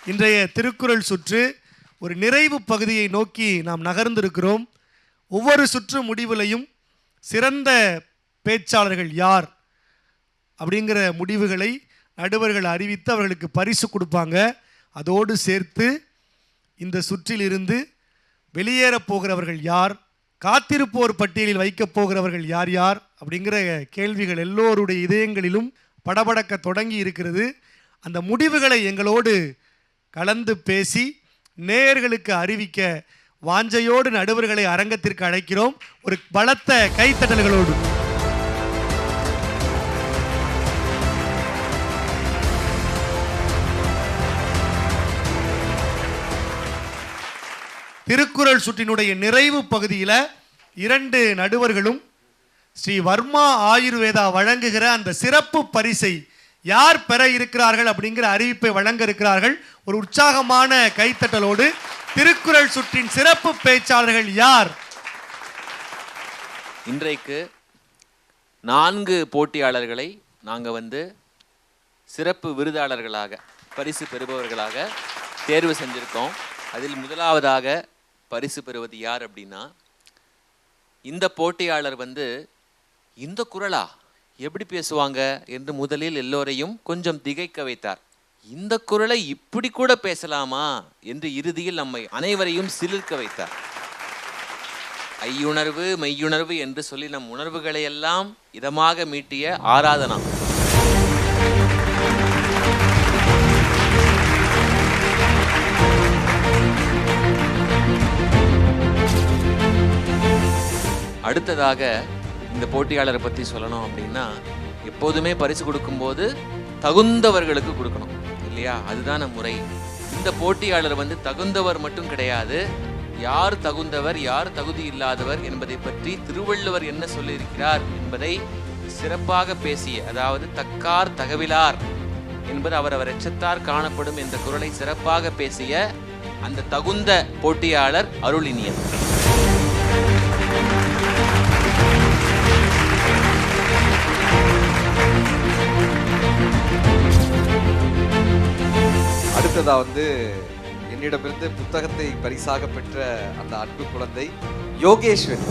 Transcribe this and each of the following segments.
இன்றைய திருக்குறள் சுற்று ஒரு நிறைவு பகுதியை நோக்கி நாம் நகர்ந்திருக்கிறோம். ஒவ்வொரு சுற்று முடிவிலையும் சிறந்த பேச்சாளர்கள் யார் அப்படிங்கிற முடிவுகளை நடுவர்கள் அறிவித்து அவர்களுக்கு பரிசு கொடுப்பாங்க. அதோடு சேர்த்து இந்த சுற்றிலிருந்து வெளியேறப் போகிறவர்கள் யார், காத்திருப்போர் பட்டியலில் வைக்கப் போகிறவர்கள் யார் யார் அப்படிங்கிற கேள்விகள் எல்லோருடைய இதயங்களிலும் படபடக்க தொடங்கி இருக்கிறது. அந்த முடிவுகளை எங்களோடு கலந்து பேசி நேயர்களுக்கு அறிவிக்க வாஞ்சையோடு நடுவர்களை அரங்கத்திற்கு அழைக்கிறோம். ஒரு பலத்த கைத்தட்டல்களோடு. திருக்குறள் சுற்றினுடைய நிறைவு பகுதியில் 2 நடுவர்களும் ஸ்ரீ வர்மா ஆயுர்வேதா வழங்குகிற அந்த சிறப்பு பரிசை யார் பெற இருக்கிறார்கள் அப்படிங்கிற அறிவிப்பை வழங்க இருக்கிறார்கள். ஒரு உற்சாகமான கைத்தட்டலோடு திருக்குறள் சுற்றின் சிறப்பு பேச்சாளர்கள் யார்? இன்றைக்கு 4 போட்டியாளர்களை நாங்கள் சிறப்பு விருதாளர்களாக பரிசு பெறுபவர்களாக தேர்வு செஞ்சுருக்கோம். அதில் முதலாவதாக பரிசு பெறுவது யார் அப்படின்னா, இந்த போட்டியாளர் இந்த குறளா எப்படி பேசுவாங்க என்று முதலில் எல்லோரையும் கொஞ்சம் திகைக்க வைத்தார். இந்த குறளை இப்படி கூட பேசலாமா என்று இறுதியில் நம்மை அனைவரையும் சிலிர்க்க வைத்தார். ஐயுணர்வு மெய்யுணர்வு என்று சொல்லி நம் உணர்வுகளை எல்லாம் இதமாக மீட்டிய ஆராதனா. அடுத்ததாக இந்த போட்டியாளரை பற்றி சொல்லணும் அப்படின்னா, எப்போதுமே பரிசு கொடுக்கும்போது தகுந்தவர்களுக்கு கொடுக்கணும் இல்லையா? அதுதான் முறை. இந்த போட்டியாளர் தகுந்தவர் மட்டும் கிடையாது, யார் தகுந்தவர் யார் தகுதி இல்லாதவர் என்பதை பற்றி திருவள்ளுவர் என்ன சொல்லியிருக்கிறார் என்பதை சிறப்பாக பேசிய, அதாவது தக்கார் தகவிலார் என்பது அவர் எச்சத்தார் காணப்படும் என்ற குறளை சிறப்பாக பேசிய அந்த தகுந்த போட்டியாளர் அருளினியன். அடுத்ததா என்னிடமிருந்து புத்தகத்தை பரிசாக பெற்ற அந்த அன்பு குழந்தை யோகேஸ்வரி.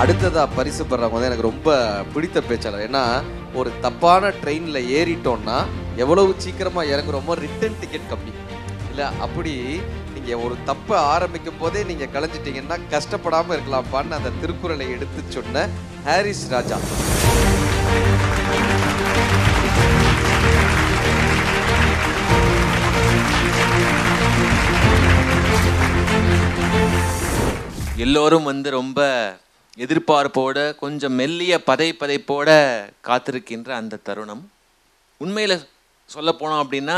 அடுத்ததா பரிசு பெறவங்க எனக்கு ரொம்ப பிடித்த பேச்சாளர். ஏன்னா ஒரு தப்பான ட்ரெயின்ல ஏறிட்டோம்னா எவ்வளவு சீக்கிரமா இறங்குறோமோ ரிட்டர்ன் டிக்கெட் கம்மி இல்லை. அப்படி நீங்க ஒரு தப்பை ஆரம்பிக்கும் போதே நீங்க கலைஞ்சிட்டீங்கன்னா கஷ்டப்படாம இருக்கலாம்பான்னு அந்த திருக்குறளை எடுத்து சொன்ன ஹாரிஸ் ராஜா. எல்லோரும் ரொம்ப எதிர்பார்ப்போட கொஞ்சம் மெல்லிய பதைப்போட காத்திருக்கின்ற அந்த தருணம். உண்மையில சொல்ல போனோம் அப்படின்னா,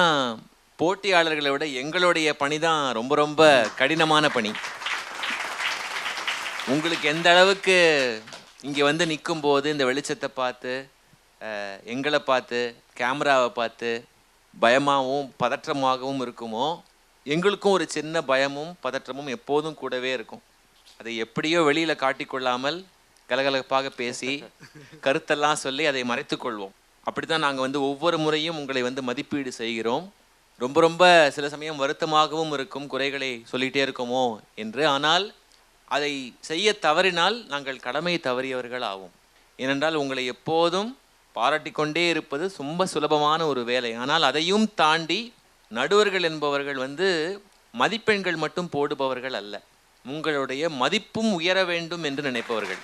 போட்டியாளர்களை விட எங்களுடைய பணி தான் ரொம்ப ரொம்ப கடினமான பணி. உங்களுக்கு எந்த அளவுக்கு இங்கே நிற்கும் போது இந்த வெளிச்சத்தை பார்த்து, எங்களை பார்த்து, கேமராவை பார்த்து பயமாகவும் பதற்றமாகவும் இருக்குமோ, எங்களுக்கும் ஒரு சின்ன பயமும் பதற்றமும் எப்போதும் கூடவே இருக்கும். அதை எப்படியோ வெளியில் காட்டிக்கொள்ளாமல் கலகலப்பாக பேசி கருத்தெல்லாம் சொல்லி அதை மறைத்து கொள்வோம். அப்படி தான் நாங்கள் ஒவ்வொரு முறையும் உங்களை மதிப்பீடு செய்கிறோம். ரொம்ப ரொம்ப சில சமயம் வருத்தமாகவும் இருக்கும், குறைகளை சொல்லிகிட்டே இருக்கோமோ என்று. ஆனால் அதை செய்ய தவறினால் நாங்கள் கடமை தவறியவர்கள் ஆகும். ஏனென்றால் உங்களை எப்போதும் பாராட்டிக்கொண்டே இருப்பது ரொம்ப சுலபமான ஒரு வேலை. ஆனால் அதையும் தாண்டி நடுவர்கள் என்பவர்கள் மதிப்பெண்கள் மட்டும் போடுபவர்கள் அல்ல, உங்களுடைய மதிப்பும் உயர வேண்டும் என்று நினைப்பவர்கள்.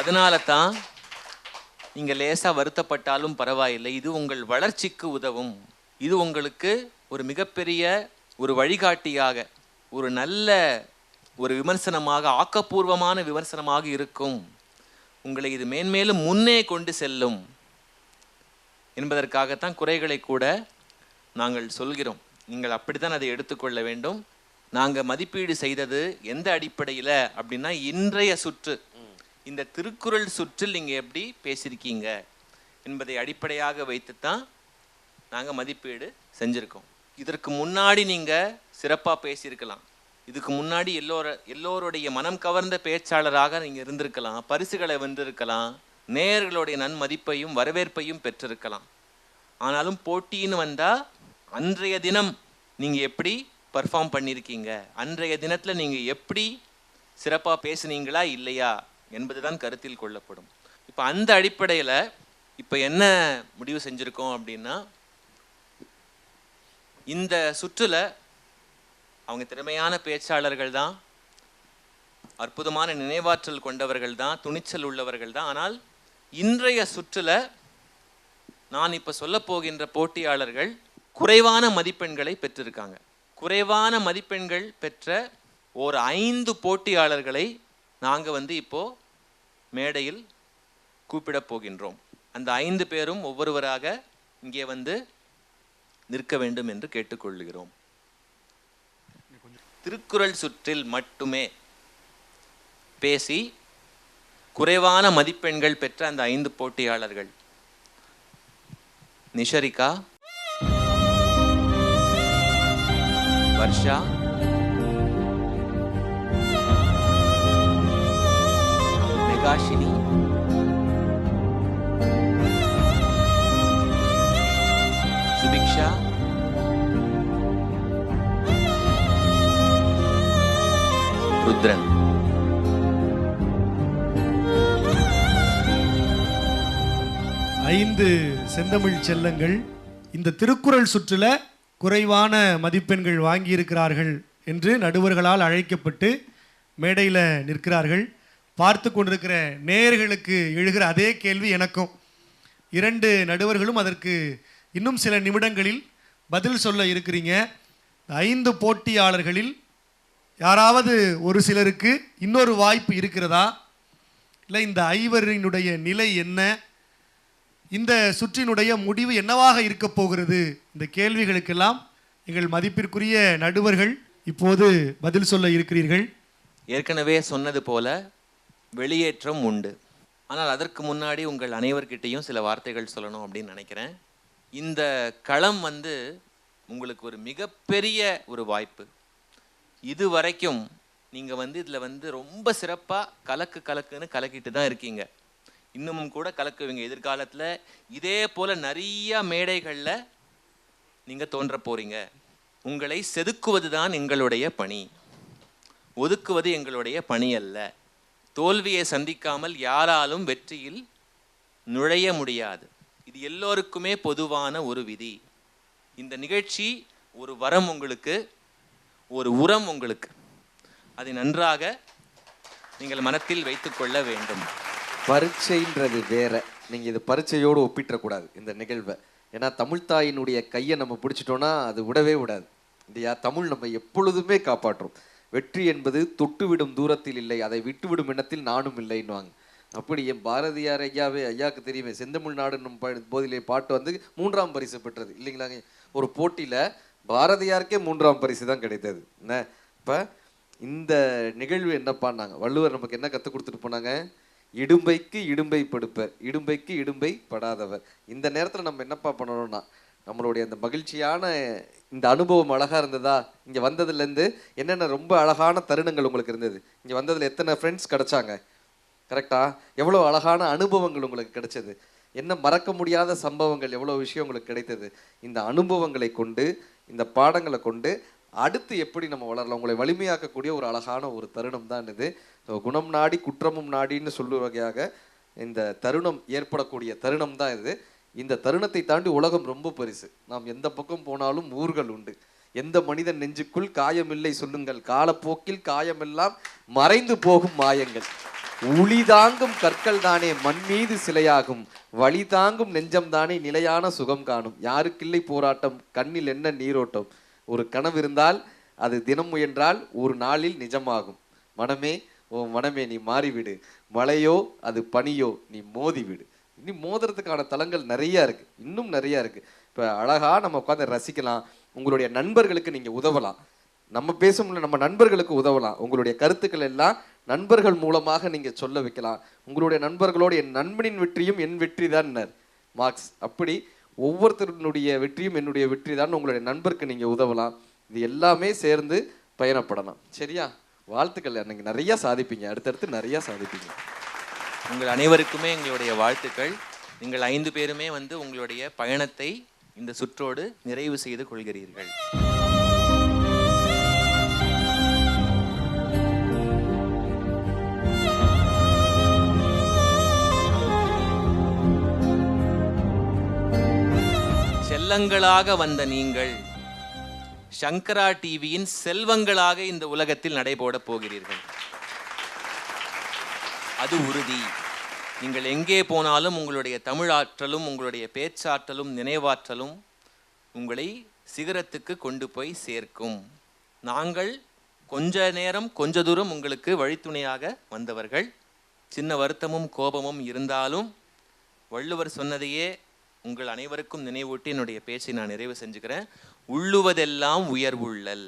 அதனால தான் நீங்கள் லேசாக வருத்தப்பட்டாலும் பரவாயில்லை, இது உங்கள் வளர்ச்சிக்கு உதவும், இது உங்களுக்கு ஒரு மிகப்பெரிய ஒரு வழிகாட்டியாக, ஒரு நல்ல ஒரு விமர்சனமாக, ஆக்கப்பூர்வமான விமர்சனமாக இருக்கும், உங்களை இது மேன்மேலும் முன்னே கொண்டு செல்லும் என்பதற்காகத்தான் குறைகளை கூட நாங்கள் சொல்கிறோம். நீங்கள் அப்படித்தான் அதை எடுத்துக்கொள்ள வேண்டும். நாங்கள் மதிப்பீடு செய்தது எந்த அடிப்படையில் அப்படின்னா, இன்றைய சுற்று, இந்த திருக்குறள் சுற்றில் நீங்கள் எப்படி பேசியிருக்கீங்க என்பதை அடிப்படையாக வைத்து தான் நாங்கள் மதிப்பீடு செஞ்சுருக்கோம். இதற்கு முன்னாடி நீங்கள் சிறப்பாக பேசியிருக்கலாம். இதுக்கு முன்னாடி எல்லோருடைய மனம் கவர்ந்த பேச்சாளராக நீங்கள் இருந்திருக்கலாம். பரிசுகளை வென்றிருக்கலாம். நேயர்களுடைய நன்மதிப்பையும் வரவேற்பையும் பெற்றிருக்கலாம். ஆனாலும் போட்டின்னு வந்தால் அன்றைய தினம் நீங்கள் எப்படி பர்ஃபார்ம் பண்ணியிருக்கீங்க, அன்றைய தினத்தில் நீங்கள் எப்படி சிறப்பாக பேசுனீங்களா இல்லையா என்பது தான் கருத்தில் கொள்ளப்படும். இப்போ அந்த அடிப்படையில் இப்போ என்ன முடிவு செஞ்சுருக்கோம் அப்படின்னா, இந்த சுற்றில் அவங்க திறமையான பேச்சாளர்கள் தான், அற்புதமான நினைவாற்றல் கொண்டவர்கள் தான், துணிச்சல் உள்ளவர்கள் தான். ஆனால் இன்றைய சுற்றில் நான் இப்போ சொல்ல போகின்ற போட்டியாளர்கள் குறைவான மதிப்பெண்களை பெற்றிருக்காங்க. குறைவான மதிப்பெண்கள் பெற்ற ஒரு 5 போட்டியாளர்களை நாங்கள் இப்போது மேடையில் கூப்பிட போகின்றோம். அந்த 5 பேரும் ஒவ்வொருவராக இங்கே நிற்க வேண்டும் என்று கேட்டுக்கொள்கிறோம். திருக்குறள் சுற்றில் மட்டுமே பேசி குறைவான மதிப்பெண்கள் பெற்ற அந்த 5 போட்டியாளர்கள்: நிஷரிகா, வர்ஷா, மெகாஷினி, சுபிக்ஷா, ருத்ரன். ஐந்து செந்தமிழ் செல்லங்கள் இந்த திருக்குறள் சுற்றுல குறைவான மதிப்பெண்கள் வாங்கியிருக்கிறார்கள் என்று நடுவர்களால் அழைக்கப்பட்டு மேடையில் நிற்கிறார்கள். பார்த்து கொண்டிருக்கிற நேயர்களுக்கு எழுகிற அதே கேள்வி எனக்கும். 2 நடுவர்களும் அதற்கு இன்னும் சில நிமிடங்களில் பதில் சொல்ல இருக்கிறீங்க. 5 போட்டியாளர்களில் யாராவது ஒரு சிலருக்கு இன்னொரு வாய்ப்பு இருக்கிறதா, இல்லை இந்த 5 நிலை என்ன, இந்த சுற்றினுடைய முடிவு என்னவாக இருக்க போகிறது? இந்த கேள்விகளுக்கெல்லாம் எங்கள் மதிப்பிற்குரிய நடுவர்கள் இப்போது பதில் சொல்ல இருக்கிறீர்கள். ஏற்கனவே சொன்னது போல வெளியேற்றம் உண்டு. ஆனால் அதற்கு முன்னாடி உங்கள் அனைவர்கிட்டையும் சில வார்த்தைகள் சொல்லணும் அப்படின்னு நினைக்கிறேன். இந்த களம் உங்களுக்கு ஒரு மிகப்பெரிய ஒரு வாய்ப்பு. இது வரைக்கும் நீங்கள் இதில் ரொம்ப சிறப்பாக கலக்குன்னு கலக்கிட்டு தான் இருக்கீங்க. இன்னமும் கூட கலக்குவீங்க. எதிர்காலத்தில் இதே போல் நிறைய மேடைகளில் நீங்கள் தோன்ற போகிறீங்க. உங்களை செதுக்குவது தான் எங்களுடைய பணி, ஒதுக்குவது எங்களுடைய பணி அல்ல. தோல்வியை சந்திக்காமல் யாராலும் வெற்றியில் நுழைய முடியாது. இது எல்லோருக்குமே பொதுவான ஒரு விதி. இந்த நிகழ்ச்சி ஒரு வரம் உங்களுக்கு, ஒரு உரம் உங்களுக்கு. அதை நன்றாக நீங்கள் மனத்தில் வைத்துக்கொள்ள வேண்டும். பரீட்சைன்றது வேற. நீங்கள் இது பரீட்சையோடு ஒப்பிட்டக்கூடாது இந்த நிகழ்வை. ஏன்னா தமிழ்த்தாயினுடைய கையை நம்ம பிடிச்சிட்டோன்னா அது விடவே விடாது இல்லையா? தமிழ் நம்ம எப்பொழுதுமே காப்பாற்றும். வெற்றி என்பது தொட்டுவிடும் தூரத்தில் இல்லை, அதை விட்டுவிடும் எண்ணத்தில் நானும் இல்லைன்னுவாங்க. அப்படி என் பாரதியார் ஐயாவுக்கு தெரியுமே, செந்தமிழ் நாடு போதிலே பாட்டு 3ஆம் பரிசு பெற்றது இல்லைங்களாங்க. ஒரு போட்டியில் பாரதியாருக்கே 3ஆம் பரிசு தான் கிடைத்தது. என்ன இப்போ இந்த நிகழ்வு என்னப்பான்னாங்க, வள்ளுவர் நமக்கு என்ன கற்றுக் கொடுத்துட்டு போனாங்க? இடும்பைக்கு இடும்பை படுப்பர், இடும்பைக்கு இடும்பை படாதவர். இந்த நேரத்தில் நம்ம என்னப்பா பண்ணணும்னா, நம்மளுடைய அந்த மகிழ்ச்சியான இந்த அனுபவம் அழகாக இருந்ததா? இங்கே வந்ததுலேருந்து என்னென்ன ரொம்ப அழகான தருணங்கள் உங்களுக்கு இருந்தது? இங்கே வந்ததில் எத்தனை ஃப்ரெண்ட்ஸ் கிடச்சாங்க? கரெக்டாக எவ்வளோ அழகான அனுபவங்கள் உங்களுக்கு கிடைச்சது? என்ன மறக்க முடியாத சம்பவங்கள், எவ்வளோ விஷயம் உங்களுக்கு கிடைத்தது? இந்த அனுபவங்களை கொண்டு, இந்த பாடங்களை கொண்டு அடுத்து எப்படி நம்ம வளரலாம், உங்களை வலிமையாக்கக்கூடிய ஒரு அழகான ஒரு தருணம் தான் இது. குணம் நாடி குற்றமும் நாடின்னு சொல்லும் வகையாக இந்த தருணம் ஏற்படக்கூடிய தருணம் தான் இது. இந்த தருணத்தை தாண்டி உலகம் ரொம்ப பெருசு. நாம் எந்த பக்கம் போனாலும் ஊர்கள் உண்டு. எந்த மனிதன் நெஞ்சுக்குள் காயமில்லை சொல்லுங்கள், காலப்போக்கில் காயமெல்லாம் மறைந்து போகும் மாயங்கள். உளி தாங்கும் கற்கள் தானே மண் மீது சிலையாகும், வழி தாங்கும் நெஞ்சம் தானே நிலையான சுகம் காணும். யாருக்கில்லை போராட்டம், கண்ணில் என்ன நீரோட்டம். ஒரு கனவு இருந்தால் அது தினம் முயன்றால் ஒரு நாளில் நிஜமாகும். மனமே ஓ மனமே நீ மாறிவிடு, மழையோ அது பனியோ நீ மோதிவிடு. இன்னும் மோதுறதுக்கான தலங்கள் நிறையா இருக்குது, இன்னும் நிறையா இருக்குது. இப்போ அழகாக நம்ம உட்காந்து ரசிக்கலாம். உங்களுடைய நண்பர்களுக்கு நீங்கள் உதவலாம். நம்ம பேசும் நம்ம நண்பர்களுக்கு உதவலாம். உங்களுடைய கருத்துக்கள் எல்லாம் நண்பர்கள் மூலமாக நீங்கள் சொல்ல வைக்கலாம். உங்களுடைய நண்பர்களோடு என் நண்பனின் வெற்றியும் என் வெற்றி தான் மார்க்ஸ். அப்படி ஒவ்வொருத்தருடைய வெற்றியும் என்னுடைய வெற்றி தான். உங்களுடைய நண்பருக்கு நீங்கள் உதவலாம். இது எல்லாமே சேர்ந்து பயணப்படலாம். சரியா? வாழ்த்துக்கள். எனக்கு நிறைய சாதிப்பீங்க, அடுத்தடுத்து நிறைய சாதிப்பீங்க. உங்கள் அனைவருக்குமே எங்களுடைய வாழ்த்துக்கள். நீங்கள் 5 பேருமே வந்து உங்களுடைய பயணத்தை இந்த சுற்றோடு நிறைவு செய்து கொள்கிறீர்கள். செல்லங்களாக வந்த நீங்கள் சங்கரா டிவியின் செல்வங்களாக இந்த உலகத்தில் நடைபோட போகிறீர்கள். அது உறுதி. நீங்கள் எங்கே போனாலும் உங்களுடைய தமிழ் ஆற்றலும் உங்களுடைய பேச்சாற்றலும் நினைவாற்றலும் உங்களை சிகரத்துக்கு கொண்டு போய் சேர்க்கும். நாங்கள் கொஞ்ச நேரம் கொஞ்ச தூரம் உங்களுக்கு வழித்துணையாக வந்தவர்கள். சின்ன வருத்தமும் கோபமும் இருந்தாலும் வள்ளுவர் சொன்னதையே உங்கள் அனைவருக்கும் நினைவூட்டி என்னுடைய பேச்சை நான் நிறைவு செஞ்சுக்கிறேன். உள்ளுவதெல்லாம் உயர்வுள்ளல்.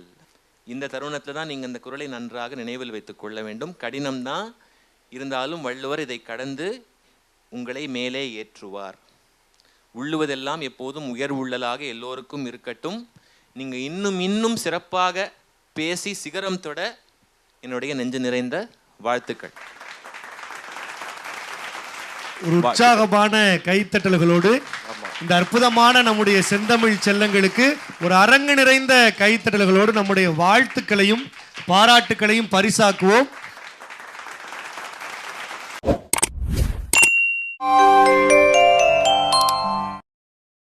இந்த தருணத்தில் தான் நீங்கள் இந்த குறளை நன்றாக நினைவில் வைத்துக் கொள்ள வேண்டும். கடினம்தான் இருந்தாலும் வள்ளுவர் இதை கடந்து உங்களை மேலே ஏற்றுவார். உள்ளுவதெல்லாம் எப்போதும் உயர்வுள்ளலாக எல்லோருக்கும் இருக்கட்டும். நீங்கள் இன்னும் சிறப்பாக பேசி சிகரம் தொட என்னுடைய நெஞ்சு நிறைந்த வாழ்த்துக்கள். ஒரு உற்சாகமான கைத்தட்டல்களோடு இந்த அற்புதமான நம்முடைய செந்தமிழ் செல்லங்களுக்கு ஒரு அரங்கு நிறைந்த கைத்தட்டல்களோடு நம்முடைய வாழ்த்துக்களையும் பாராட்டுக்களையும் பரிசாக்குவோம்.